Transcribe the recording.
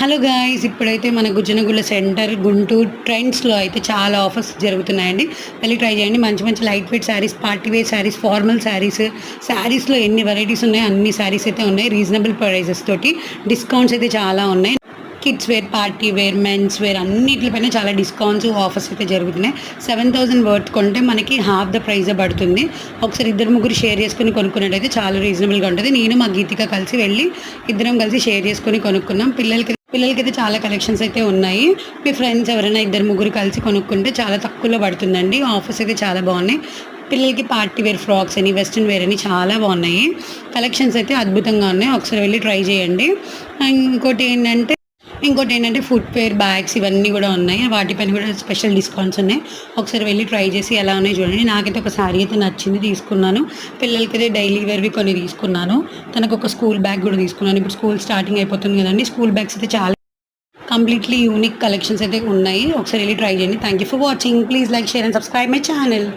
Hello guys, ఇప్పుడైతే మన గుజ్జనగుళ్ళ centre Guntur ట్రెండ్స్లో అయితే చాలా ఆఫర్స్ జరుగుతున్నాయండి. వెళ్ళి ట్రై చేయండి. మంచి మంచి light weight saris, party wear saris, formal saris, శారీస్లో ఎన్ని వెరైటీస్ ఉన్నాయో అన్ని శారీస్ అయితే ఉన్నాయి. రీజనబుల్ ప్రైజెస్ తోటి డిస్కౌంట్స్ అయితే చాలా ఉన్నాయి. Kids wear, party wear, men's wear అన్నిటిపైన చాలా డిస్కౌంట్స్, ఆఫర్స్ అయితే జరుగుతున్నాయి. 7,000 వర్త్ కొంటే మనకి హాఫ్ ద ప్రైజే పడుతుంది. ఒకసారి ఇద్దరు ముగ్గురు షేర్ చేసుకుని కొనుక్కున్నట్టయితే చాలా రీజనబుల్గా ఉంటుంది. నేను మా గీతిక కలిసి వెళ్ళి ఇద్దరం కలిసి షేర్ చేసుకొని కొనుక్కున్నాం. పిల్లలకైతే చాలా కలెక్షన్స్ అయితే ఉన్నాయి. మీ ఫ్రెండ్స్ ఎవరైనా ఇద్దరు ముగ్గురు కలిసి కొనుక్కుంటే చాలా తక్కువలో పడుతుందండి. ఆఫర్స్ అయితే చాలా బాగున్నాయి. పిల్లలకి పార్టీ వేర్ ఫ్రాక్స్ అని, వెస్ట్రన్ వేర్ అని చాలా బాగున్నాయి. కలెక్షన్స్ అయితే అద్భుతంగా ఉన్నాయి. ఒకసారి వెళ్ళి ట్రై చేయండి. ఇంకోటి ఏంటంటే ఫుట్వేర్, బ్యాగ్స్ ఇవన్నీ కూడా ఉన్నాయి. వాటిపైన కూడా స్పెషల్ డిస్కౌంట్స్ ఉన్నాయి. ఒకసారి వెళ్ళి ట్రై చేసి ఎలా ఉన్నాయో చూడండి. నాకైతే ఒక శారీ అయితే నచ్చింది, తీసుకున్నాను. పిల్లలకైతే డైలీ వేర్వి కొన్ని తీసుకున్నాను. తనకు ఒక స్కూల్ బ్యాగ్ కూడా తీసుకున్నాను. ఇప్పుడు స్కూల్ స్టార్టింగ్ అయిపోతుంది కదండి. స్కూల్ బ్యాగ్స్ అయితే చాలా కంప్లీట్లీ యూనిక్ కలెక్షన్స్ అయితే ఉన్నాయి. ఒకసారి వెళ్ళి ట్రై చేయండి. Thank you for watching. Please like, share and subscribe my channel.